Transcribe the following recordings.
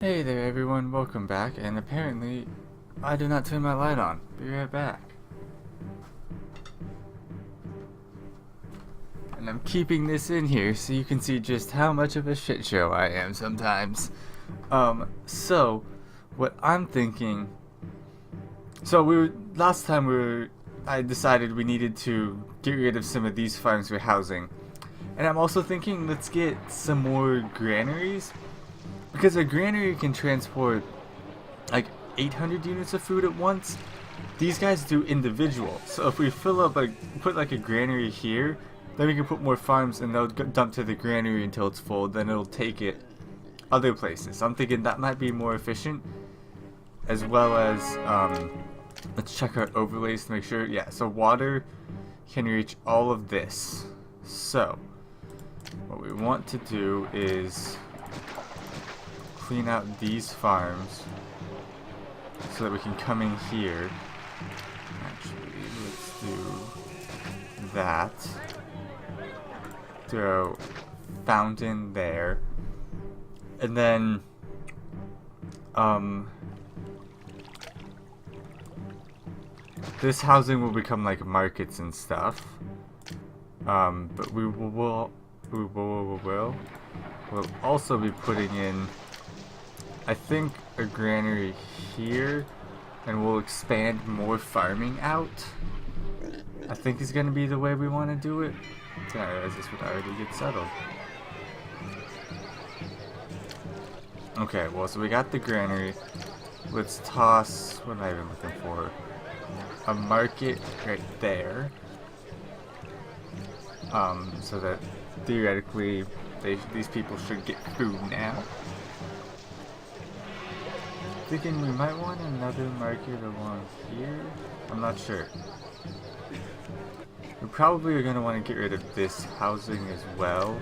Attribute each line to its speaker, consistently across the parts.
Speaker 1: Hey there everyone, welcome back, and apparently I did not turn my light on. Be right back. And I'm keeping this in here so you can see just how much of a shit show I am sometimes. So what I'm thinking, last time I decided we needed to get rid of some of these farms we're housing. And I'm also thinking let's get some more granaries, because a granary can transport like 800 units of food at once. These guys do individual. So if we put like a granary here, then we can put more farms and they'll dump to the granary until it's full. Then it'll take it other places. So I'm thinking that might be more efficient, as well as let's check our overlays to make sure. Yeah, so water can reach all of this. So what we want to do is clean out these farms so that we can come in here. Actually, let's do that. Throw fountain there. And then this housing will become like markets and stuff. But we'll also be putting in, I think, a granary here, and we'll expand more farming out. I think is going to be the way we want to do it. I realize this would already get settled. Okay, well, so we got the granary. Let's toss, what am I even looking for? A market right there. So that theoretically these people should get food now. Thinking we might want another market along here. I'm not sure. We probably are going to want to get rid of this housing as well.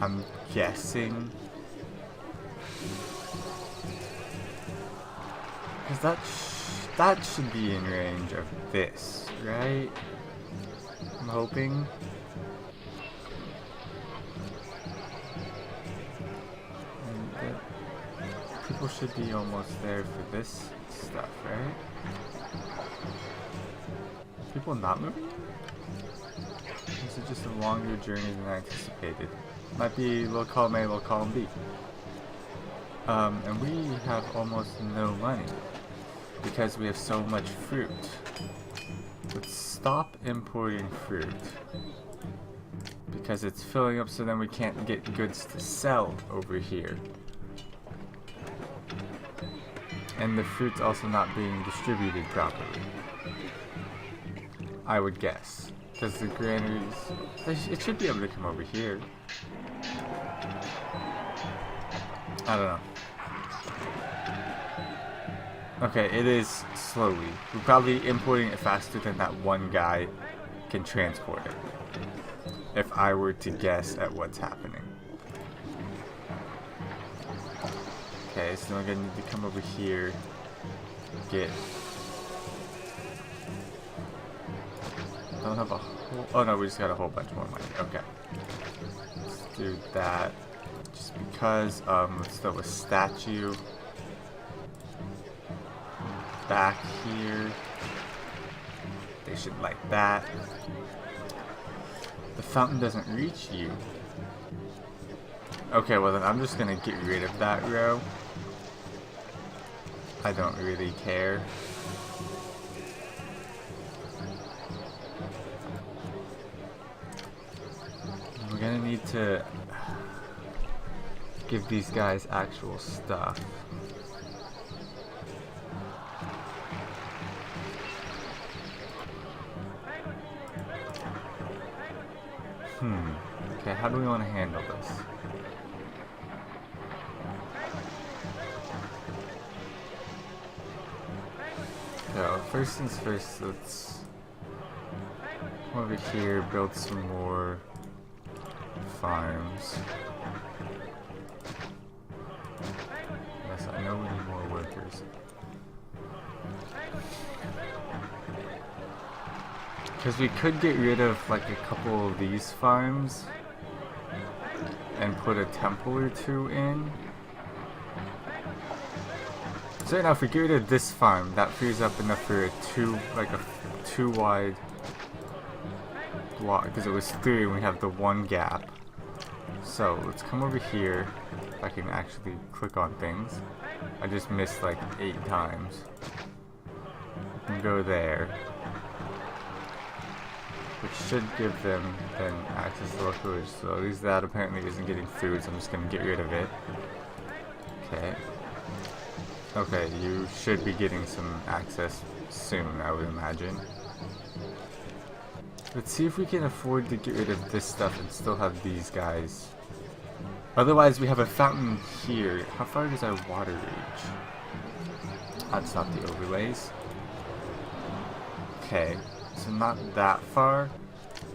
Speaker 1: I'm guessing. Because that should be in range of this, right? I'm hoping. People should be almost there for this stuff, right? People not moving? This is just a longer journey than I anticipated. Might be low column A, low column B. And we have almost no money because we have so much fruit. Let's stop importing fruit because it's filling up, so then we can't get goods to sell over here. And the fruit's also not being distributed properly, I would guess, because the granaries, it should be able to come over here. I don't know. Okay, it is slowly. We're probably importing it faster than that one guy can transport it, if I were to guess at what's happening. Okay, so we're gonna need to come over here, get. Don't have a whole. Oh no, we just got a whole bunch more money. Okay, let's do that. Just because. Let's throw a statue back here. They should like that. The fountain doesn't reach you. Okay, well then I'm just gonna get rid of that row. I don't really care. We're gonna need to give these guys actual stuff. Okay, how do we want to handle this? So, first things first, let's come over here, build some more farms. Yes, I know we need more workers. Because we could get rid of like a couple of these farms and put a temple or two in. So right now, if we get rid of this farm, that frees up enough for a two wide block, because it was 3 and we have the 1 gap. So let's come over here. If I can actually click on things. I just missed like 8 times. And go there. Which should give them then access to local village. So at least that apparently isn't getting food, so I'm just gonna get rid of it. Okay. Okay, you should be getting some access soon, I would imagine. Let's see if we can afford to get rid of this stuff and still have these guys. Otherwise, we have a fountain here. How far does our water reach? That's not the overlays. Okay, so not that far,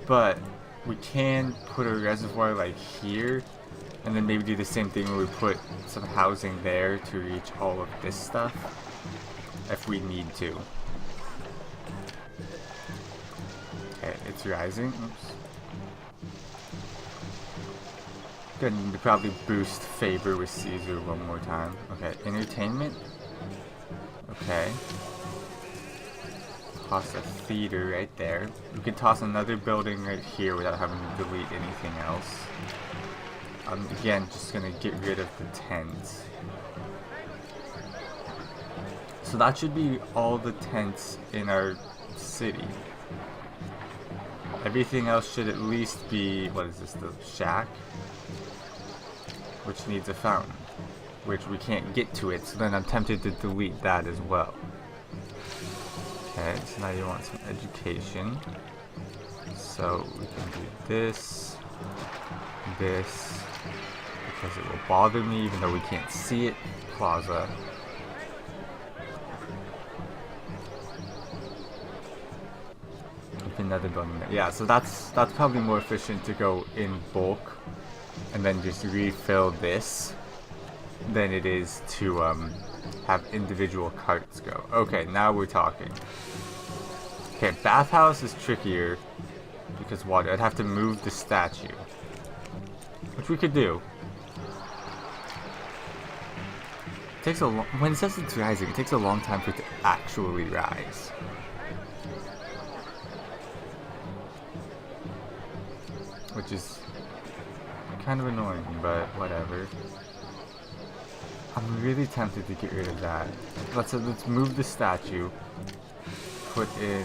Speaker 1: but we can put a reservoir like here, and then maybe do the same thing where we put some housing there to reach all of this stuff, if we need to. Okay, it's rising. Oops. Gonna need to probably boost favor with Caesar one more time. Okay, entertainment. Okay. Toss a theater right there. We could toss another building right here without having to delete anything else. Again, just gonna get rid of the tents. So that should be all the tents in our city. Everything else should at least be, what is this, the shack? Which needs a fountain. Which we can't get to it, so then I'm tempted to delete that as well. Okay, so now you want some education. So we can do this, this, because it will bother me even though we can't see it. Plaza. Another building there. Yeah, so that's probably more efficient to go in bulk and then just refill this than it is to have individual carts go. Okay, now we're talking. Okay, bathhouse is trickier because water. I'd have to move the statue, which we could do. It takes a when it says it's rising, it takes a long time for it to actually rise. Which is kind of annoying, but whatever. I'm really tempted to get rid of that. Let's move the statue. Put in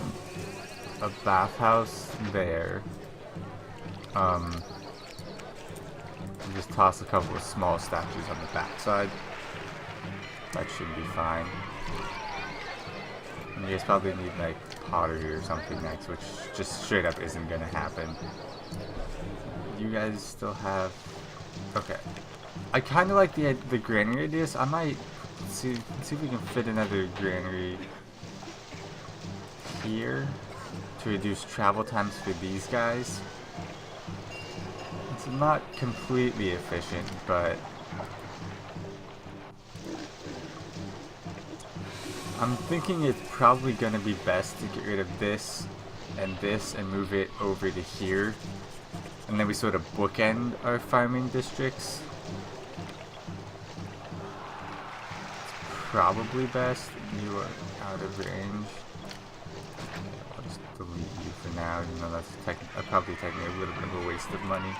Speaker 1: a bathhouse there. And just toss a couple of small statues on the back side. That should be fine. And you guys probably need like pottery or something next, which just straight up isn't gonna happen. You guys still have... Okay. I kind of like the granary idea, so I might see if we can fit another granary here to reduce travel times for these guys. It's not completely efficient, but I'm thinking it's probably going to be best to get rid of this and move it over to here. And then we sort of bookend our farming districts. It's probably best. You are out of range. I'll just delete you for now, even though that's probably technically a little bit of a waste of money.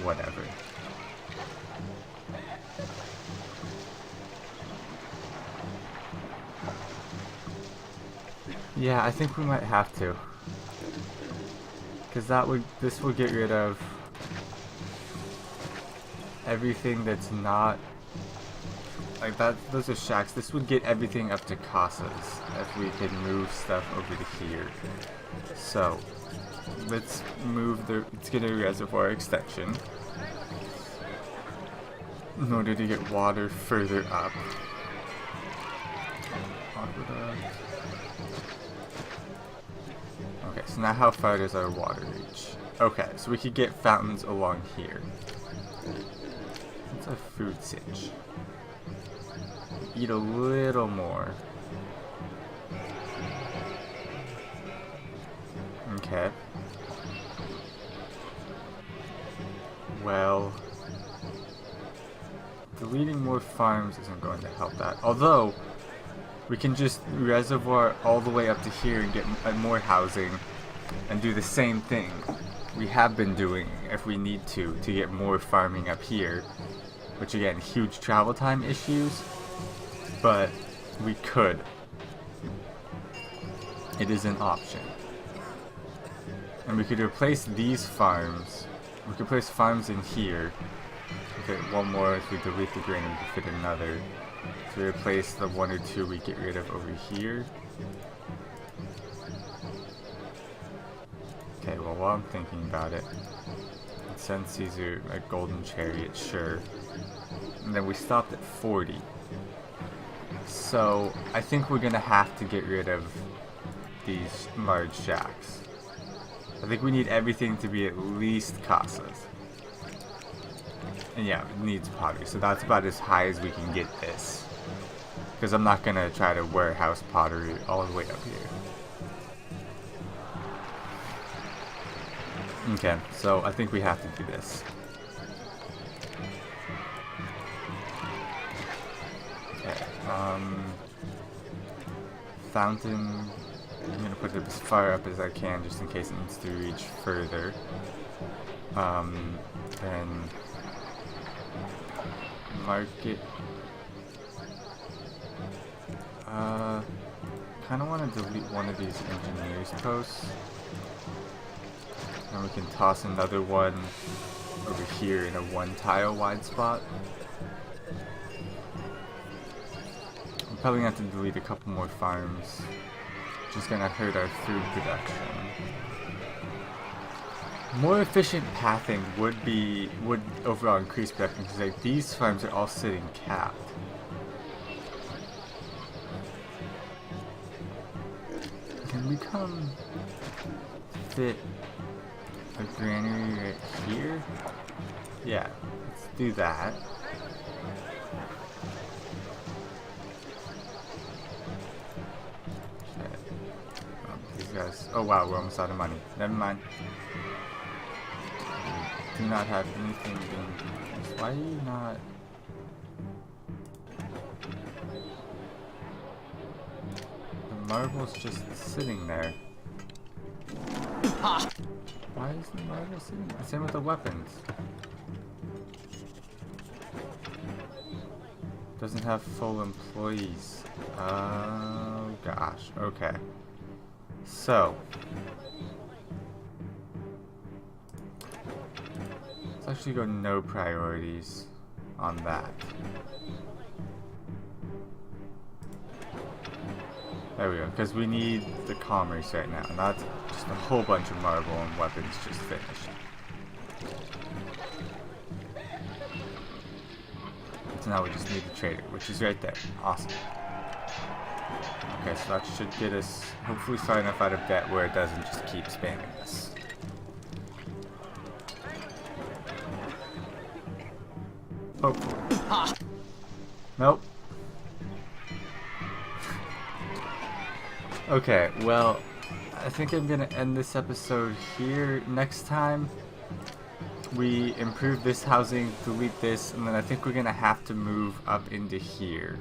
Speaker 1: Whatever. Yeah, I think we might have to. Because this will get rid of everything that's not like that. Those are shacks. This would get everything up to casas if we could move stuff over to here. So let's get a reservoir extension in order to get water further up. Okay, so now how far does our water reach? Okay, so we could get fountains along here. What's our food sitch? Eat a little more. Okay. Well, deleting more farms isn't going to help that. Although, we can just reservoir all the way up to here and get more housing and do the same thing we have been doing if we need to get more farming up here. Which again, huge travel time issues, but we could. It is an option. And we could replace these farms. We could place farms in here. Okay, one more if we delete the grain and we could fit another. To replace the 1 or 2 we get rid of over here. Okay, well while I'm thinking about it, send Caesar a golden chariot, sure. And then we stopped at 40. So I think we're gonna have to get rid of these large shacks. I think we need everything to be at least casas. And yeah, it needs pottery, so that's about as high as we can get this. Because I'm not gonna try to warehouse pottery all the way up here. Okay, so I think we have to do this. Okay, fountain, I'm gonna put it as far up as I can just in case it needs to reach further. Then market. Kinda wanna delete one of these engineers posts. And we can toss another one over here in a 1 tile wide spot. I'm probably gonna have to delete a couple more farms. Just gonna hurt our food production. More efficient pathing would overall increase production because like these farms are all sitting capped. Can we come fit a granary right here? Yeah, let's do that. Shit. These guys. Oh wow, we're almost out of money. Never mind. We do not have anything being. Why are you not? The marble's just sitting there. Why is the marble sitting there? Same with the weapons. Doesn't have full employees. Oh gosh, okay. So let's actually go no priorities on that. There we go, because we need the commerce right now, and that's just a whole bunch of marble and weapons just finished. So now we just need the trader, which is right there. Awesome. Okay, so that should get us hopefully far enough out of debt where it doesn't just keep spamming us. Hopefully. Nope. Okay, well, I think I'm gonna end this episode here. Next time, we improve this housing, delete this, and then I think we're gonna have to move up into here.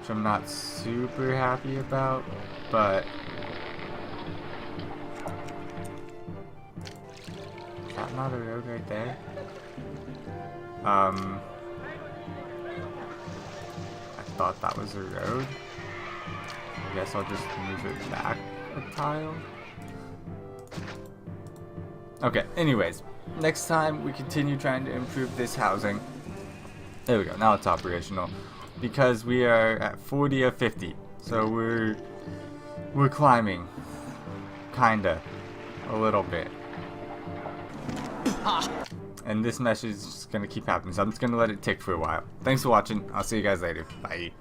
Speaker 1: Which I'm not super happy about, but... Is that not a road right there? I thought that was a road. I guess I'll just move it back a tile. Okay, anyways, next time we continue trying to improve this housing. There we go, now it's operational. Because we are at 40 of 50. So we're climbing. Kinda. A little bit. And this message is just gonna keep happening, so I'm just gonna let it tick for a while. Thanks for watching. I'll see you guys later. Bye.